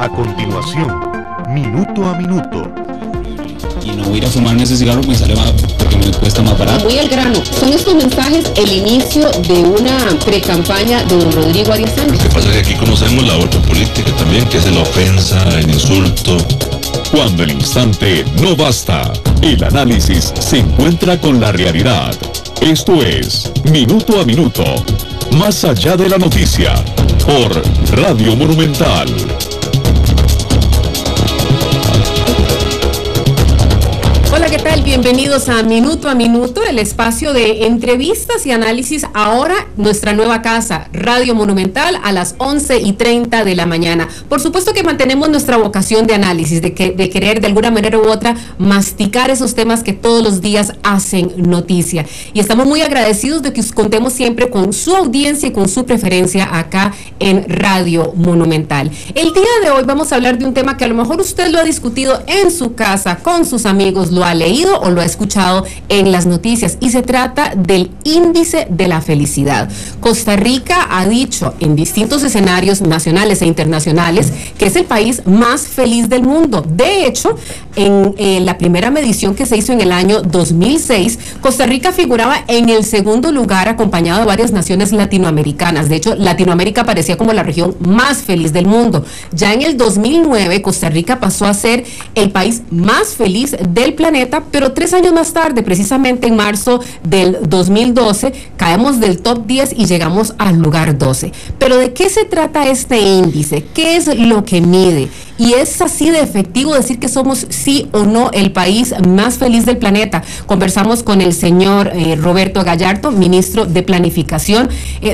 A continuación, Minuto a Minuto. Y no voy a ir a fumarme ese cigarro porque sale más, porque me cuesta más barato. Voy al grano. ¿Son estos mensajes el inicio de una pre-campaña de don Rodrigo Arias Sánchez? Lo que pasa es que aquí conocemos la otra política también, que es la ofensa, el insulto. Cuando el instante no basta, el análisis se encuentra con la realidad. Esto es Minuto a Minuto, más allá de la noticia, por Radio Monumental. Hola, ¿qué tal? Bienvenidos a Minuto, el espacio de entrevistas y análisis. Ahora, nuestra nueva casa, Radio Monumental, a las 11:30 de la mañana. Por supuesto que mantenemos nuestra vocación de análisis, de querer de alguna manera u otra masticar esos temas que todos los días hacen noticia. Y estamos muy agradecidos de que contemos siempre con su audiencia y con su preferencia acá en Radio Monumental. El día de hoy vamos a hablar de un tema que a lo mejor usted lo ha discutido en su casa, con sus amigos, lo ha leído o lo ha escuchado en las noticias, y se trata del índice de la felicidad. Costa Rica ha dicho en distintos escenarios nacionales e internacionales que es el país más feliz del mundo. De hecho, en la primera medición que se hizo en el año 2006, Costa Rica figuraba en el segundo lugar, acompañado de varias naciones latinoamericanas. De hecho, Latinoamérica parecía como la región más feliz del mundo. Ya en el 2009, Costa Rica pasó a ser el país más feliz del planeta, pero 3 años más tarde, precisamente en marzo del 2012, caemos del top 10 y llegamos al lugar 12. Pero ¿de qué se trata este índice? ¿Qué es lo que mide? ¿Y es así de efectivo decir que somos sí o no el país más feliz del planeta? Conversamos con el señor Roberto Gallardo, ministro de Planificación.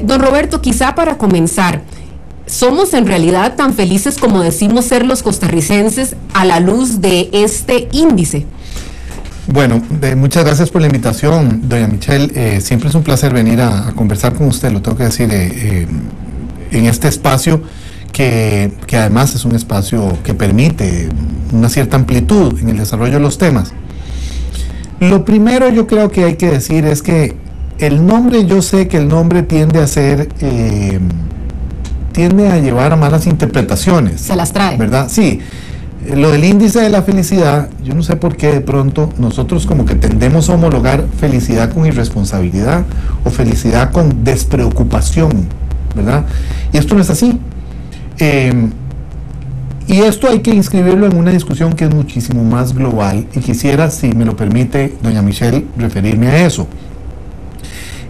Don Roberto, quizá para comenzar, ¿somos en realidad tan felices como decimos ser los costarricenses a la luz de este índice? Bueno, muchas gracias por la invitación, doña Michelle. Siempre es un placer venir a conversar con usted, lo tengo que decir, en este espacio que además es un espacio que permite una cierta amplitud en el desarrollo de los temas. Lo primero yo creo que hay que decir es que el nombre, yo sé que el nombre tiende a llevar a malas interpretaciones. Se las trae. ¿Verdad? Sí. Lo del índice de la felicidad, yo no sé por qué de pronto nosotros como que tendemos a homologar felicidad con irresponsabilidad o felicidad con despreocupación, ¿verdad? Y esto no es así. Y esto hay que inscribirlo en una discusión que es muchísimo más global, y quisiera, si me lo permite, doña Michelle, referirme a eso.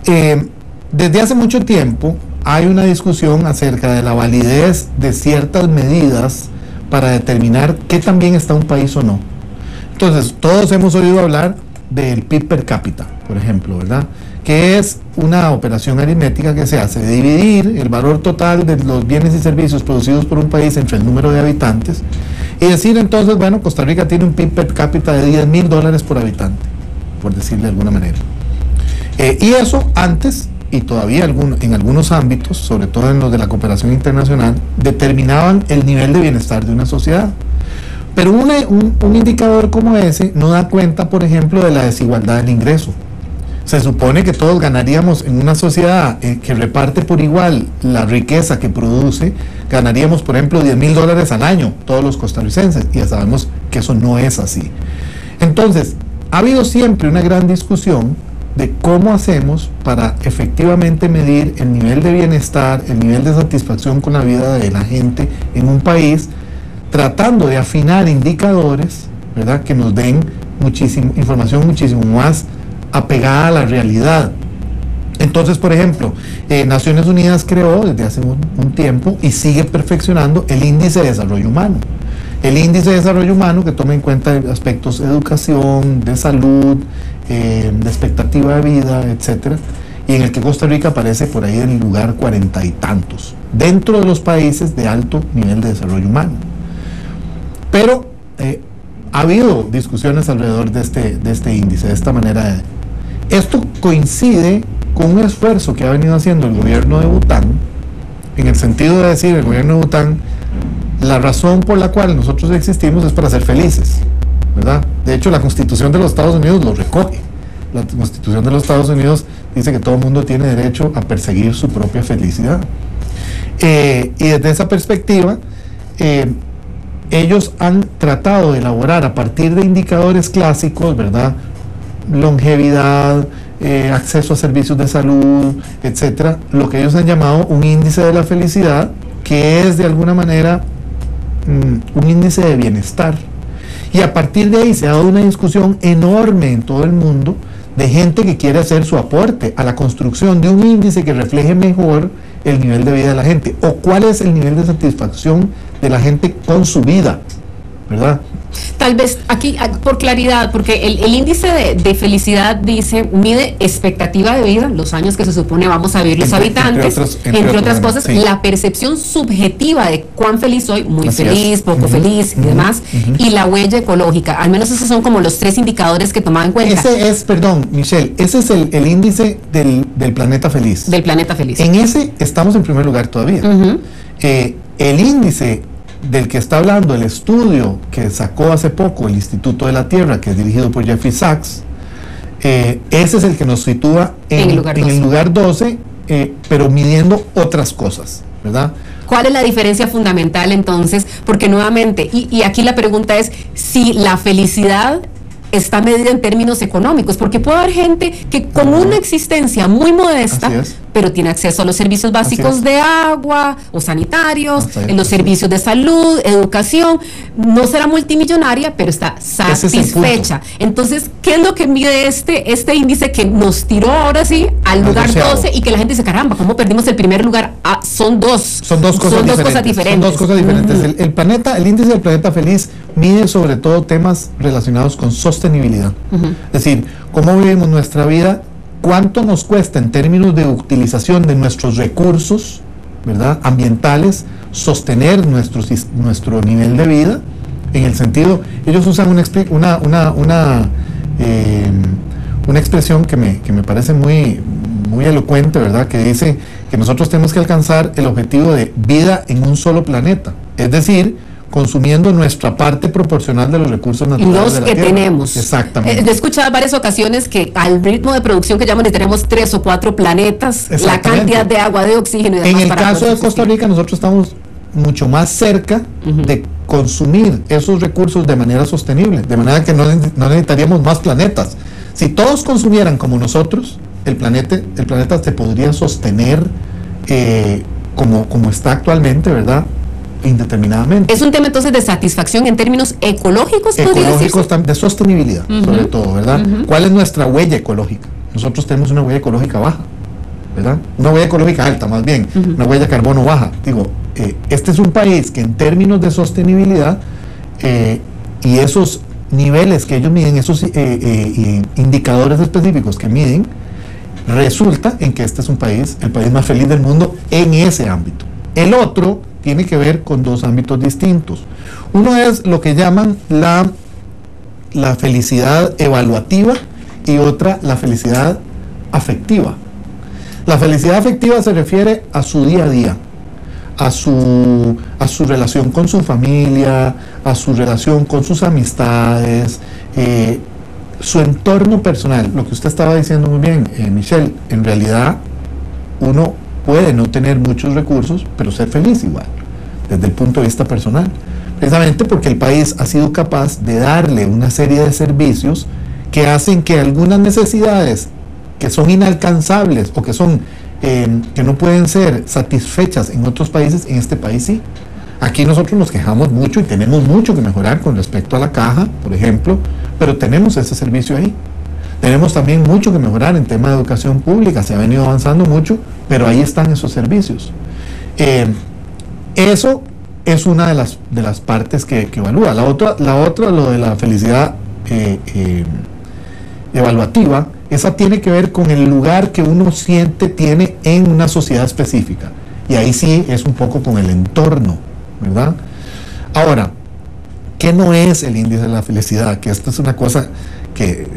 Desde hace mucho tiempo hay una discusión acerca de la validez de ciertas medidas para determinar qué tan bien está un país o no. Entonces, todos hemos oído hablar del PIB per cápita, por ejemplo, ¿verdad? Que es una operación aritmética que se hace de dividir el valor total de los bienes y servicios producidos por un país entre el número de habitantes y decir entonces, bueno, Costa Rica tiene un PIB per cápita de $10,000 por habitante, por decirle de alguna manera. Y eso antes, y todavía en algunos ámbitos, sobre todo en los de la cooperación internacional, determinaban el nivel de bienestar de una sociedad. Pero un indicador como ese no da cuenta, por ejemplo, de la desigualdad del ingreso. Se supone que todos ganaríamos en una sociedad que reparte por igual la riqueza que produce, ganaríamos, por ejemplo, $10,000 al año, todos los costarricenses, y ya sabemos que eso no es así. Entonces, ha habido siempre una gran discusión de cómo hacemos para efectivamente medir el nivel de bienestar, el nivel de satisfacción con la vida de la gente en un país, tratando de afinar indicadores, ¿verdad?, que nos den información muchísimo más apegada a la realidad. Entonces, por ejemplo, Naciones Unidas creó desde hace un tiempo y sigue perfeccionando el índice de desarrollo humano. El índice de desarrollo humano que toma en cuenta aspectos de educación, de salud, de expectativa de vida, etcétera, y en el que Costa Rica aparece por ahí en el lugar 40 y tantos, dentro de los países de alto nivel de desarrollo humano. Pero ha habido discusiones alrededor de este índice, de esta manera. Esto coincide con un esfuerzo que ha venido haciendo el gobierno de Bután, en el sentido de decir, el gobierno de Bután, la razón por la cual nosotros existimos es para ser felices, ¿verdad? De hecho, la Constitución de los Estados Unidos lo recoge. La Constitución de los Estados Unidos dice que todo el mundo tiene derecho a perseguir su propia felicidad. Y desde esa perspectiva, ellos han tratado de elaborar a partir de indicadores clásicos, ¿verdad? Longevidad, acceso a servicios de salud, etcétera, lo que ellos han llamado un índice de la felicidad, que es de alguna manera un índice de bienestar. Y a partir de ahí se ha dado una discusión enorme en todo el mundo de gente que quiere hacer su aporte a la construcción de un índice que refleje mejor el nivel de vida de la gente, o cuál es el nivel de satisfacción de la gente con su vida, ¿verdad? Tal vez aquí, por claridad, porque el índice de felicidad mide expectativa de vida, los años que se supone vamos a vivir los habitantes, entre otras cosas, sí. La percepción subjetiva de cuán feliz soy, muy así feliz, es. Poco feliz y demás, y la huella ecológica. Al menos esos son como los 3 indicadores que tomaba en cuenta. Ese es, perdón, Michelle, ese es el índice del planeta feliz. Del planeta feliz. En ese estamos en primer lugar todavía. El índice del que está hablando el estudio que sacó hace poco el Instituto de la Tierra, que es dirigido por Jeffrey Sachs, ese es el que nos sitúa en el lugar 12, pero midiendo otras cosas, ¿verdad? ¿Cuál es la diferencia fundamental entonces? Porque nuevamente, y aquí la pregunta es si la felicidad está medida en términos económicos, porque puede haber gente que con una existencia muy modesta, pero tiene acceso a los servicios básicos de agua o sanitarios, en los servicios de salud, educación, no será multimillonaria, pero está satisfecha. Entonces, ¿qué es lo que mide este índice que nos tiró ahora sí al lugar 12 y que la gente dice, caramba, ¿cómo perdimos el primer lugar? Son dos cosas diferentes. El índice del planeta feliz mide sobre todo temas relacionados con sostenibilidad. Es decir, cómo vivimos nuestra vida, cuánto nos cuesta en términos de utilización de nuestros recursos, ¿verdad?, ambientales, sostener nuestro nivel de vida, en el sentido, ellos usan una expresión que me parece muy elocuente, ¿verdad?, que dice que nosotros tenemos que alcanzar el objetivo de vida en un solo planeta, es decir, consumiendo nuestra parte proporcional de los recursos naturales los de la que tierra. Tenemos. Exactamente. He escuchado varias ocasiones que al ritmo de producción que llaman tenemos 3 o 4 planetas, la cantidad de agua, de oxígeno y demás. En el caso de Costa Rica, nosotros estamos mucho más cerca de consumir esos recursos de manera sostenible, de manera que no necesitaríamos más planetas. Si todos consumieran como nosotros, el planeta se podría sostener como está actualmente, ¿verdad?, indeterminadamente. Es un tema entonces de satisfacción en términos ecológicos, de sostenibilidad, sobre todo, ¿verdad? ¿Cuál es nuestra huella ecológica? Nosotros tenemos una huella ecológica baja, ¿verdad? Una huella ecológica alta, más bien, una huella de carbono baja. Digo, este es un país que en términos de sostenibilidad y esos niveles que ellos miden, esos indicadores específicos que miden, resulta en que este es el país más feliz del mundo en ese ámbito. El otro tiene que ver con 2 ámbitos distintos. Uno es lo que llaman la felicidad evaluativa y otra la felicidad afectiva. La felicidad afectiva se refiere a su día a día, a su relación con su familia, a su relación con sus amistades, su entorno personal. Lo que usted estaba diciendo muy bien, Michelle, en realidad uno puede no tener muchos recursos, pero ser feliz igual, desde el punto de vista personal, precisamente porque el país ha sido capaz de darle una serie de servicios que hacen que algunas necesidades que son inalcanzables o que no pueden ser satisfechas en otros países, en este país sí. Aquí nosotros nos quejamos mucho y tenemos mucho que mejorar con respecto a la caja, por ejemplo, pero tenemos ese servicio ahí. Tenemos también mucho que mejorar en tema de educación pública, se ha venido avanzando mucho, pero ahí están esos servicios. Eso es una de las partes que evalúa. La otra, lo de la felicidad evaluativa, esa tiene que ver con el lugar que uno tiene en una sociedad específica. Y ahí sí es un poco con el entorno, ¿verdad? Ahora, ¿qué no es el índice de la felicidad? Que esta es una cosa que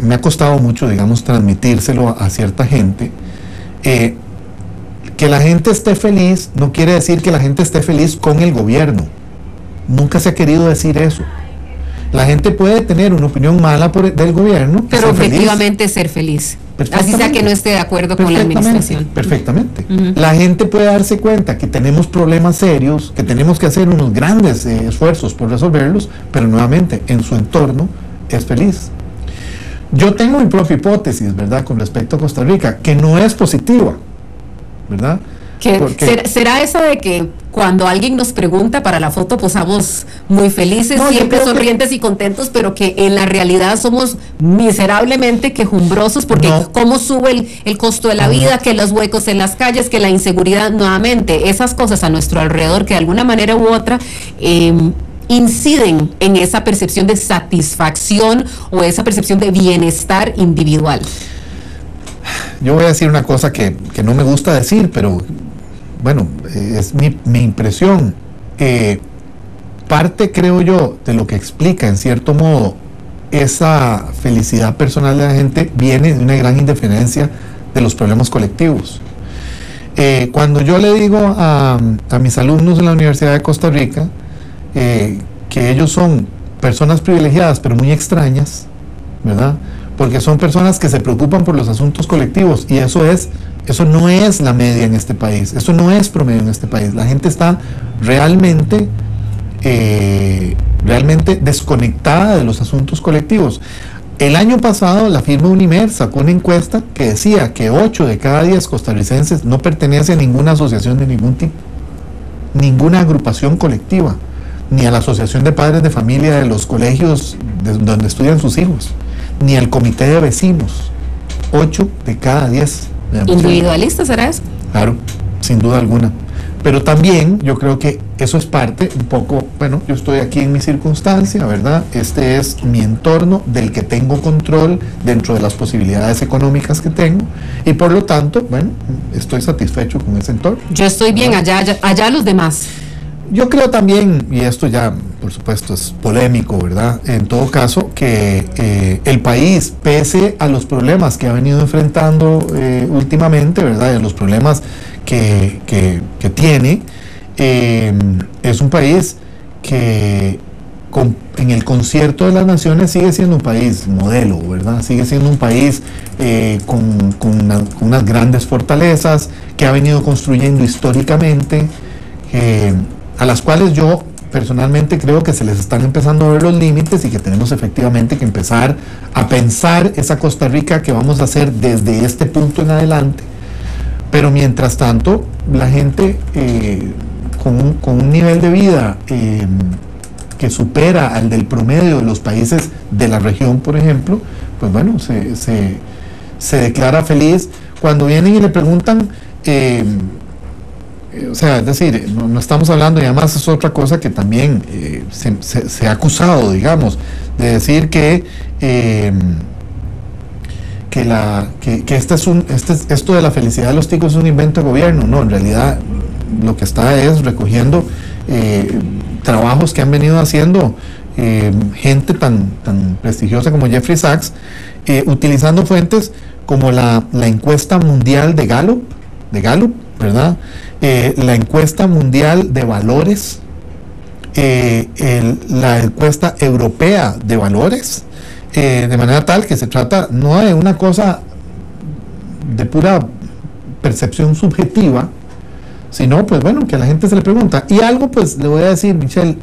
me ha costado mucho, digamos, transmitírselo a cierta gente. Que la gente esté feliz no quiere decir que la gente esté feliz con el gobierno. Nunca se ha querido decir eso. La gente puede tener una opinión mala del gobierno, pero objetivamente ser feliz. Así sea que no esté de acuerdo con la administración. Perfectamente. La gente puede darse cuenta que tenemos problemas serios, que tenemos que hacer unos grandes esfuerzos por resolverlos, pero nuevamente en su entorno es feliz. Yo tengo mi propia hipótesis, ¿verdad?, con respecto a Costa Rica, que no es positiva, ¿verdad? ¿Será esa de que cuando alguien nos pregunta para la foto posamos muy felices, siempre sonrientes y contentos, pero que en la realidad somos miserablemente quejumbrosos porque cómo sube el costo de la vida, que los huecos en las calles, que la inseguridad, nuevamente, esas cosas a nuestro alrededor que de alguna manera u otra inciden en esa percepción de satisfacción o esa percepción de bienestar individual? Yo voy a decir una cosa que no me gusta decir, pero bueno, es mi impresión. Parte, creo yo, de lo que explica en cierto modo esa felicidad personal de la gente viene de una gran indiferencia de los problemas colectivos. Cuando yo le digo a mis alumnos en la Universidad de Costa Rica que ellos son personas privilegiadas pero muy extrañas, ¿verdad?, porque son personas que se preocupan por los asuntos colectivos, y eso no es la media en este país, eso no es promedio en este país. La gente está realmente desconectada de los asuntos colectivos. El año pasado la firma Unimer sacó una encuesta que decía que 8 de cada 10 costarricenses no pertenece a ninguna asociación de ningún tipo, ninguna agrupación colectiva, ni a la asociación de padres de familia de los colegios donde estudian sus hijos, ni al comité de vecinos. 8 de cada 10. ¿Individualista será eso? Claro, sin duda alguna. Pero también yo creo que eso es parte un poco, bueno, yo estoy aquí en mi circunstancia, ¿verdad? Este es mi entorno del que tengo control dentro de las posibilidades económicas que tengo, y por lo tanto, bueno, estoy satisfecho con ese entorno. Yo estoy bien, allá los demás. Yo creo también, y esto ya por supuesto es polémico, ¿verdad?, en todo caso, que el país, pese a los problemas que ha venido enfrentando últimamente, ¿verdad?, y a los problemas que tiene, es un país que en el concierto de las naciones sigue siendo un país modelo, ¿verdad?, sigue siendo un país con unas grandes fortalezas que ha venido construyendo históricamente, a las cuales yo personalmente creo que se les están empezando a ver los límites, y que tenemos efectivamente que empezar a pensar esa Costa Rica que vamos a hacer desde este punto en adelante. Pero mientras tanto, la gente con un nivel de vida que supera al del promedio de los países de la región, por ejemplo, pues bueno, se declara feliz cuando vienen y le preguntan. O sea, es decir, no estamos hablando, y además es otra cosa que también se ha acusado, digamos, de decir que esto de la felicidad de los ticos es un invento de gobierno. No, en realidad lo que está es recogiendo trabajos que han venido haciendo gente tan prestigiosa como Jeffrey Sachs, utilizando fuentes como la encuesta mundial de Gallup, ¿verdad?, la encuesta mundial de valores, la encuesta europea de valores, de manera tal que se trata no de una cosa de pura percepción subjetiva, sino, pues bueno, que a la gente se le pregunta. Y algo, pues le voy a decir, Michelle,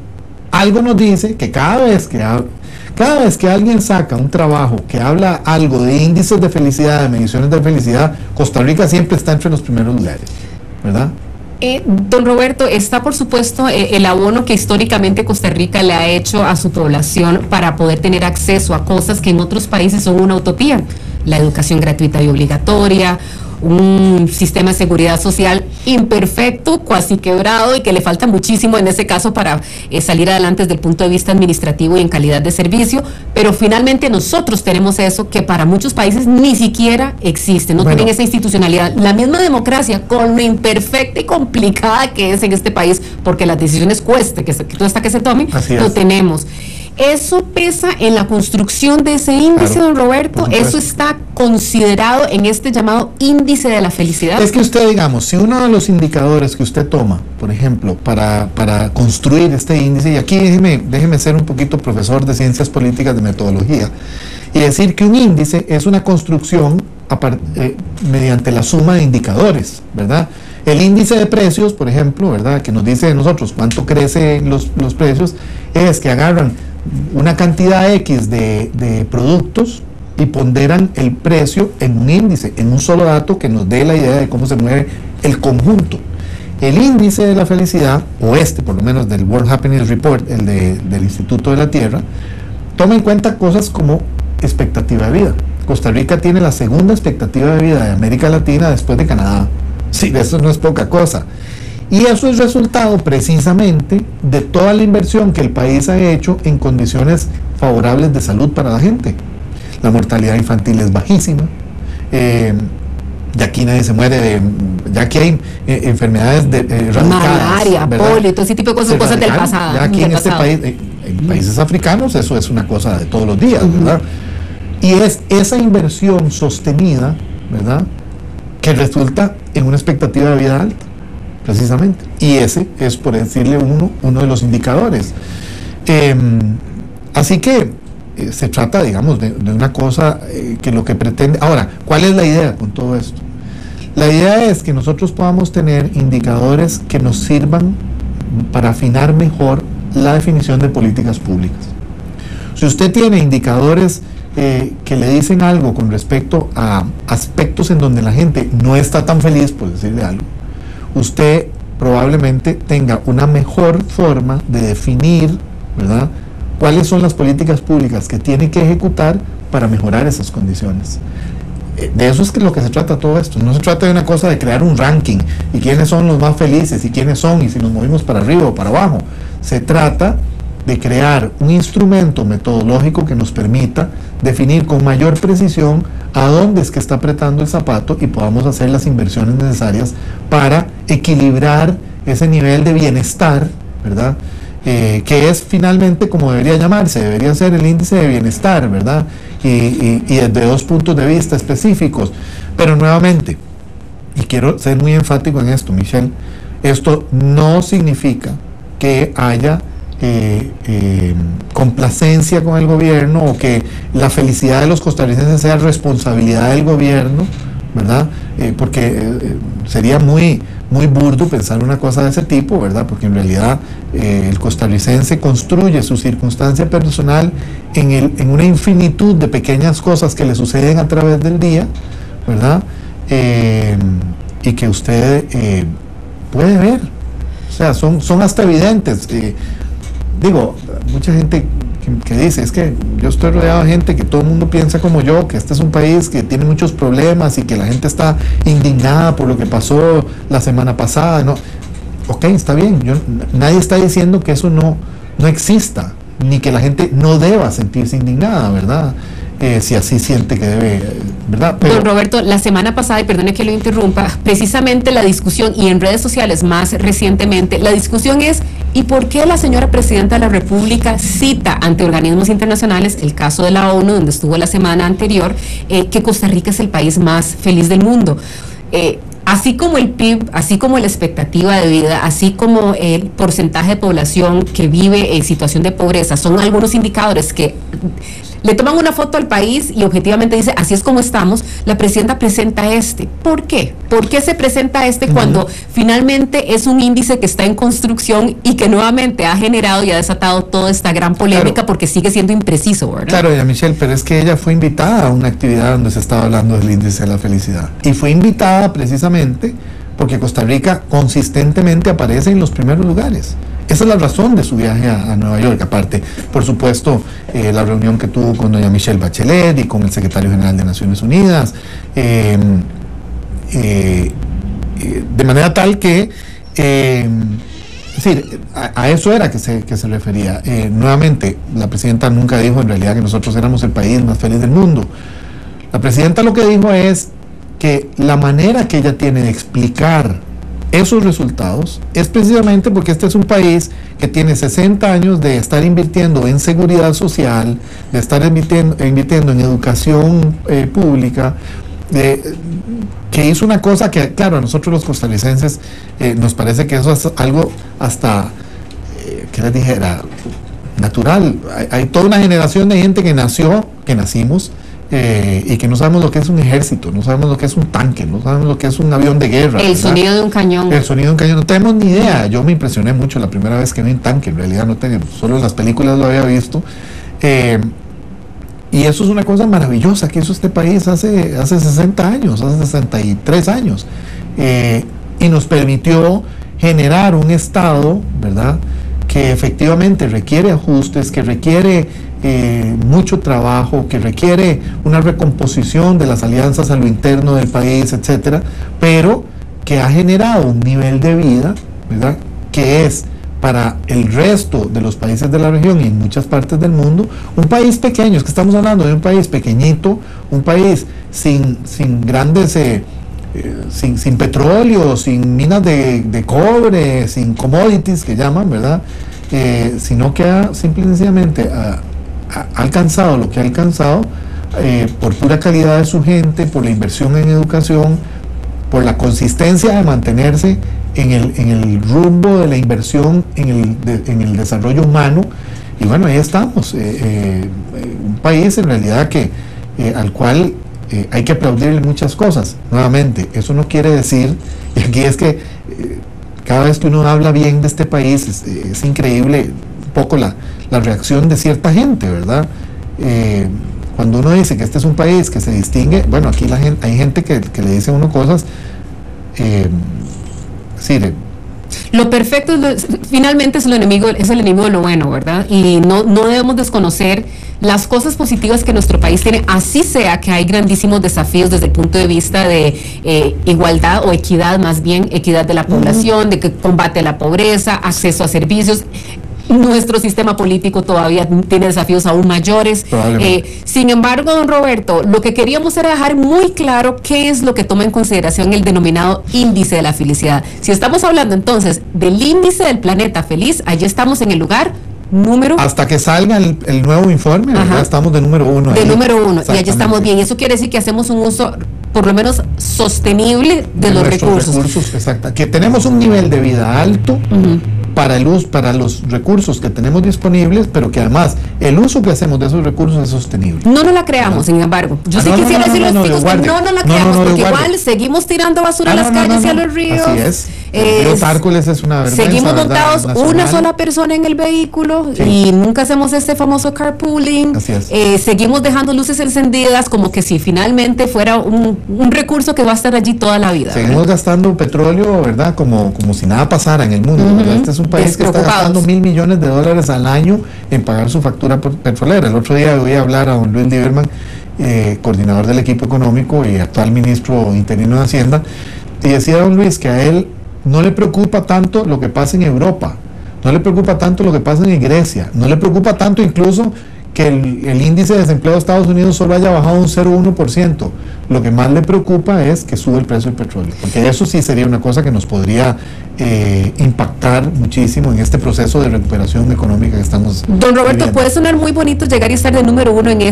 algo nos dice que cada vez que alguien saca un trabajo que habla algo de índices de felicidad, de mediciones de felicidad, Costa Rica siempre está entre los primeros lugares, ¿verdad? Don Roberto, está por supuesto el abono que históricamente Costa Rica le ha hecho a su población para poder tener acceso a cosas que en otros países son una utopía: la educación gratuita y obligatoria, un sistema de seguridad social imperfecto, cuasi quebrado, y que le falta muchísimo en ese caso para salir adelante desde el punto de vista administrativo y en calidad de servicio, pero finalmente nosotros tenemos eso que para muchos países ni siquiera existe, no tienen esa institucionalidad. La misma democracia, con lo imperfecta y complicada que es en este país, porque las decisiones cuesta, que hasta que se tomen, lo tenemos. ¿Eso pesa en la construcción de ese índice, Claro, don Roberto? ¿Eso está considerado en este llamado índice de la felicidad? Es que usted, digamos, si uno de los indicadores que usted toma, por ejemplo, para construir este índice, y aquí déjeme ser un poquito profesor de ciencias políticas de metodología, y decir que un índice es una construcción mediante la suma de indicadores, ¿verdad? El índice de precios, por ejemplo, ¿verdad?, que nos dice de nosotros cuánto crecen los precios, es que agarran una cantidad X de productos y ponderan el precio en un índice, en un solo dato que nos dé la idea de cómo se mueve el conjunto. El índice de la felicidad, o por lo menos del World Happiness Report, el del Instituto de la Tierra, toma en cuenta cosas como expectativa de vida. Costa Rica tiene la segunda expectativa de vida de América Latina después de Canadá. Sí, eso no es poca cosa. Y eso es resultado precisamente de toda la inversión que el país ha hecho en condiciones favorables de salud para la gente. La mortalidad infantil es bajísima. Ya aquí nadie se muere ya aquí hay enfermedades erradicadas. Malaria, polio, todo ese tipo de cosas del pasado. Ya aquí en este país, en países africanos, eso es una cosa de todos los días, ¿verdad? Y es esa inversión sostenida, ¿verdad?, que resulta en una expectativa de vida alta, precisamente. Y ese es, por decirle uno de los indicadores. Así que se trata, digamos, de una cosa que lo que pretende... Ahora, ¿cuál es la idea con todo esto? La idea es que nosotros podamos tener indicadores que nos sirvan para afinar mejor la definición de políticas públicas. Si usted tiene indicadores que le dicen algo con respecto a aspectos en donde la gente no está tan feliz, por decirle algo, usted probablemente tenga una mejor forma de definir, ¿verdad?, cuáles son las políticas públicas que tiene que ejecutar para mejorar esas condiciones. De eso es que lo que se trata todo esto. No se trata de una cosa de crear un ranking y quiénes son los más felices y quiénes son y si nos movimos para arriba o para abajo. Se trata de crear un instrumento metodológico que nos permita definir con mayor precisión a dónde es que está apretando el zapato y podamos hacer las inversiones necesarias para equilibrar ese nivel de bienestar, ¿verdad?, que es finalmente como debería llamarse, debería ser el índice de bienestar, ¿verdad?, y desde dos puntos de vista específicos. Pero nuevamente, y quiero ser muy enfático en esto, Michelle, esto no significa que haya complacencia con el gobierno o que la felicidad de los costarricenses sea responsabilidad del gobierno, ¿verdad? Porque sería muy burdo pensar una cosa de ese tipo, ¿verdad? Porque en realidad el costarricense construye su circunstancia personal en una infinitud de pequeñas cosas que le suceden a través del día, ¿verdad? Y que usted puede ver, o sea, son hasta evidentes. Digo, mucha gente que dice, es que yo estoy rodeado de gente que todo el mundo piensa como yo, que este es un país que tiene muchos problemas y que la gente está indignada por lo que pasó la semana pasada, ¿no? Ok, está bien, nadie está diciendo que eso no exista, ni que la gente no deba sentirse indignada, ¿verdad? Si así siente que debe, ¿verdad? Pero, don Roberto, la semana pasada, y perdone que lo interrumpa, precisamente la discusión, y en redes sociales más recientemente, la discusión es, ¿y por qué la señora Presidenta de la República cita ante organismos internacionales, el caso de la ONU, donde estuvo la semana anterior, que Costa Rica es el país más feliz del mundo? Así como el PIB, así como la expectativa de vida, así como el porcentaje de población que vive en situación de pobreza, son algunos indicadores que le toman una foto al país y objetivamente dice, así es como estamos. La presidenta presenta ¿por qué? ¿Por qué se presenta cuando finalmente es un índice que está en construcción y que nuevamente ha generado y ha desatado toda esta gran polémica, claro, porque sigue siendo impreciso, ¿verdad? Claro, doña Michelle, pero es que ella fue invitada a una actividad donde se estaba hablando del índice de la felicidad y fue invitada precisamente porque Costa Rica consistentemente aparece en los primeros lugares. Esa es la razón de su viaje a Nueva York. Aparte, por supuesto, la reunión que tuvo con doña Michelle Bachelet y con el secretario general de Naciones Unidas, de manera tal que, es decir, a eso era que se refería. Nuevamente, la presidenta nunca dijo en realidad que nosotros éramos el país más feliz del mundo. La presidenta lo que dijo es que la manera que ella tiene de explicar esos resultados es precisamente porque este es un país que tiene 60 años de estar invirtiendo en seguridad social, de estar invirtiendo en educación pública, que hizo una cosa que, claro, a nosotros los costarricenses nos parece que eso es algo hasta, que les dijera, natural. Hay toda una generación de gente que nacimos, y que no sabemos lo que es un ejército, no sabemos lo que es un tanque, no sabemos lo que es un avión de guerra. El sonido de un cañón. El sonido de un cañón, no tenemos ni idea. Yo me impresioné mucho la primera vez que vi un tanque, en realidad no tenía, solo en las películas lo había visto. Y eso es una cosa maravillosa que hizo este país hace 60 años, hace 63 años. Y nos permitió generar un Estado, ¿verdad?, que efectivamente requiere ajustes, que requiere mucho trabajo, que requiere una recomposición de las alianzas a lo interno del país, etcétera, pero que ha generado un nivel de vida, ¿verdad?, que es para el resto de los países de la región y en muchas partes del mundo, un país pequeño. Es que estamos hablando de un país pequeñito, un país sin grandes, sin petróleo, sin minas de cobre, sin commodities que llaman, ¿verdad?, sino que ha simple y sencillamente ha alcanzado lo que ha alcanzado por pura calidad de su gente, por la inversión en educación, por la consistencia de mantenerse en el rumbo de la inversión en el desarrollo humano. Y bueno, ahí estamos, un país en realidad al cual hay que aplaudirle muchas cosas. Nuevamente, eso no quiere decir, y aquí es que cada vez que uno habla bien de este país es increíble un poco la reacción de cierta gente, ¿verdad? Cuando uno dice que este es un país que se distingue, bueno, aquí hay gente que le dice a uno cosas, sí, lo perfecto finalmente es el enemigo de lo bueno, ¿verdad? Y no debemos desconocer las cosas positivas que nuestro país tiene, así sea que hay grandísimos desafíos desde el punto de vista de igualdad o equidad, más bien equidad de la población, de que combate a la pobreza, acceso a servicios. Nuestro sistema político todavía tiene desafíos aún mayores. Sin embargo, don Roberto, lo que queríamos era dejar muy claro qué es lo que toma en consideración el denominado índice de la felicidad. Si estamos hablando entonces del índice del planeta feliz, allí estamos en el lugar número... Hasta que salga el nuevo informe, ¿verdad? Estamos de número 1. De número 1, y allí estamos bien. Eso quiere decir que hacemos un uso, por lo menos, sostenible de los recursos. Exacto. Que tenemos un nivel de vida alto, para los recursos que tenemos disponibles, pero que además el uso que hacemos de esos recursos es sostenible. No nos la creamos, sin embargo. Yo sí quisiera decir los chicos que no nos la creamos, porque igual seguimos tirando basura a las calles y a los ríos. Así es. El río Tárcoles es una vergüenza. Seguimos montados una sola persona en el vehículo, y nunca hacemos este famoso carpooling. Así es. Seguimos dejando luces encendidas como que si finalmente fuera un recurso que va a estar allí toda la vida. Seguimos gastando petróleo, ¿verdad? Como si nada pasara en el mundo, ¿verdad? Este es un país que está gastando $1.000 millones al año en pagar su factura petrolera. El otro día voy a hablar a don Luis Lieberman, coordinador del equipo económico y actual ministro interino de Hacienda, y decía don Luis que a él no le preocupa tanto lo que pasa en Europa, no le preocupa tanto lo que pasa en Grecia, no le preocupa tanto incluso que el índice de desempleo de Estados Unidos solo haya bajado un 0,1%. Lo que más le preocupa es que sube el precio del petróleo, porque eso sí sería una cosa que nos podría impactar muchísimo en este proceso de recuperación económica que estamos Don Roberto, viviendo. Puede sonar muy bonito llegar y estar de número 1 en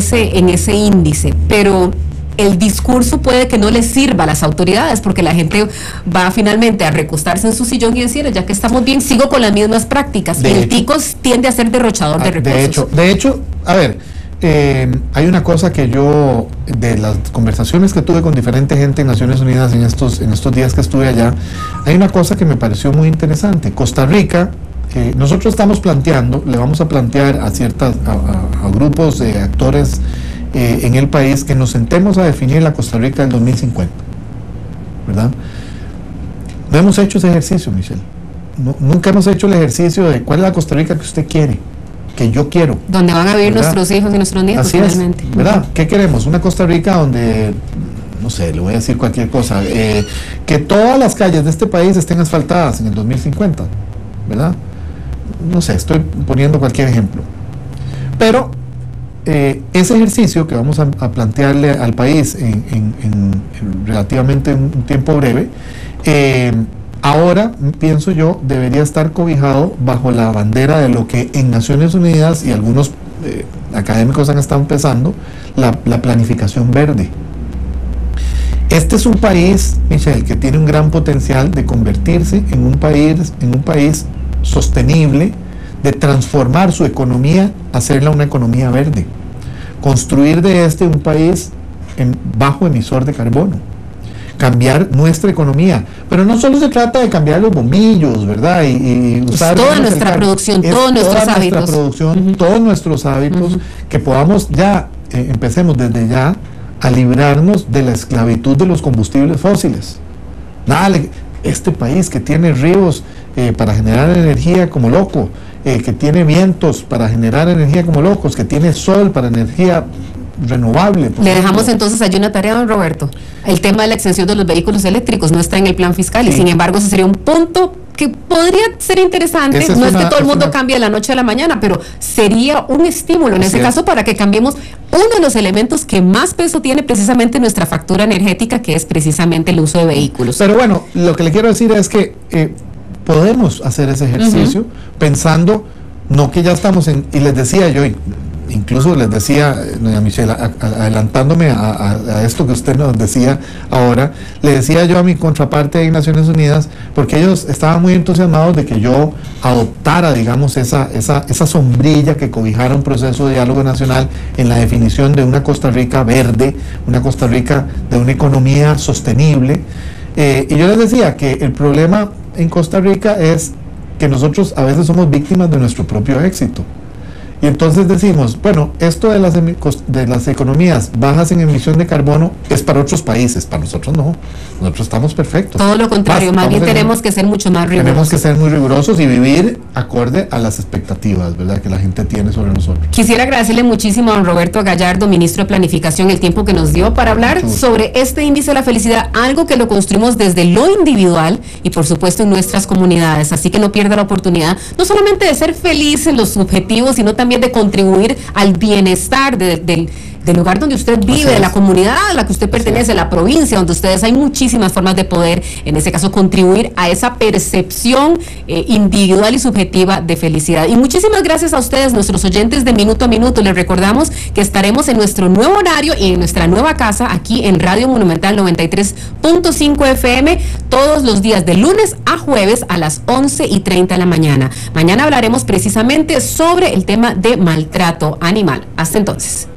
ese índice, pero el discurso puede que no le sirva a las autoridades, porque la gente va finalmente a recostarse en su sillón y decir, ya que estamos bien, sigo con las mismas prácticas. Y el tico tiende a ser derrochador de recursos. De hecho, a ver, hay una cosa que yo, de las conversaciones que tuve con diferente gente en Naciones Unidas en estos días que estuve allá, hay una cosa que me pareció muy interesante. Costa Rica, nosotros estamos planteando, le vamos a plantear a grupos de actores en el país, que nos sentemos a definir la Costa Rica del 2050, ¿verdad? No hemos hecho ese ejercicio, Michelle. Nunca hemos hecho el ejercicio de cuál es la Costa Rica que usted quiere, que yo quiero. Donde van a vivir, ¿verdad?, nuestros hijos y nuestros nietos. Así finalmente. Es, ¿verdad? ¿Qué queremos? Una Costa Rica donde, no sé, le voy a decir cualquier cosa, que todas las calles de este país estén asfaltadas en el 2050, ¿verdad? No sé, estoy poniendo cualquier ejemplo. Pero ese ejercicio que vamos a plantearle al país en relativamente un tiempo breve, ahora, pienso yo, debería estar cobijado bajo la bandera de lo que en Naciones Unidas y algunos académicos han estado empezando, la planificación verde. Este es un país, Michelle, que tiene un gran potencial de convertirse en un país sostenible, de transformar su economía, hacerla una economía verde, construir de un país bajo emisor de carbono, cambiar nuestra economía. Pero no solo se trata de cambiar los bombillos, ¿verdad? Y usar toda nuestra producción, todos nuestros hábitos. Todos nuestros hábitos, que podamos ya, empecemos desde ya, a librarnos de la esclavitud de los combustibles fósiles. Este país que tiene ríos para generar energía como loco, que tiene vientos para generar energía como locos, que tiene sol para energía renovable. Le dejamos entonces allí una tarea, don Roberto. El tema de la exención de los vehículos eléctricos no está en el plan fiscal, y sin embargo ese sería un punto que podría ser interesante. No es que todo el mundo cambie de la noche a la mañana, pero sería un estímulo en ese caso para que cambiemos uno de los elementos que más peso tiene precisamente nuestra factura energética, que es precisamente el uso de vehículos. Pero bueno, lo que le quiero decir es que podemos hacer ese ejercicio pensando, no que ya estamos y les decía yo, incluso les decía, doña Michelle, adelantándome a esto que usted nos decía ahora, le decía yo a mi contraparte en Naciones Unidas, porque ellos estaban muy entusiasmados de que yo adoptara, digamos, esa sombrilla que cobijara un proceso de diálogo nacional en la definición de una Costa Rica verde, una Costa Rica de una economía sostenible. Y yo les decía que el problema en Costa Rica es que nosotros a veces somos víctimas de nuestro propio éxito. Y entonces decimos, bueno, esto de las economías bajas en emisión de carbono es para otros países, para nosotros no, nosotros estamos perfectos. Todo lo contrario, más bien tenemos que ser mucho más rigurosos. Tenemos que ser muy rigurosos y vivir acorde a las expectativas, ¿verdad?, que la gente tiene sobre nosotros. Quisiera agradecerle muchísimo a don Roberto Gallardo, ministro de Planificación, el tiempo que nos dio para hablar sobre este índice de la felicidad, algo que lo construimos desde lo individual y por supuesto en nuestras comunidades, así que no pierda la oportunidad, no solamente de ser feliz en los subjetivos, sino también de contribuir al bienestar del lugar donde usted vive, de la comunidad a la que usted pertenece, la provincia donde ustedes, hay muchísimas formas de poder, en ese caso, contribuir a esa percepción individual y subjetiva de felicidad. Y muchísimas gracias a ustedes, nuestros oyentes de Minuto a Minuto. Les recordamos que estaremos en nuestro nuevo horario y en nuestra nueva casa, aquí en Radio Monumental 93.5 FM, todos los días de lunes a jueves a las 11:30 de la mañana. Mañana hablaremos precisamente sobre el tema de maltrato animal. Hasta entonces.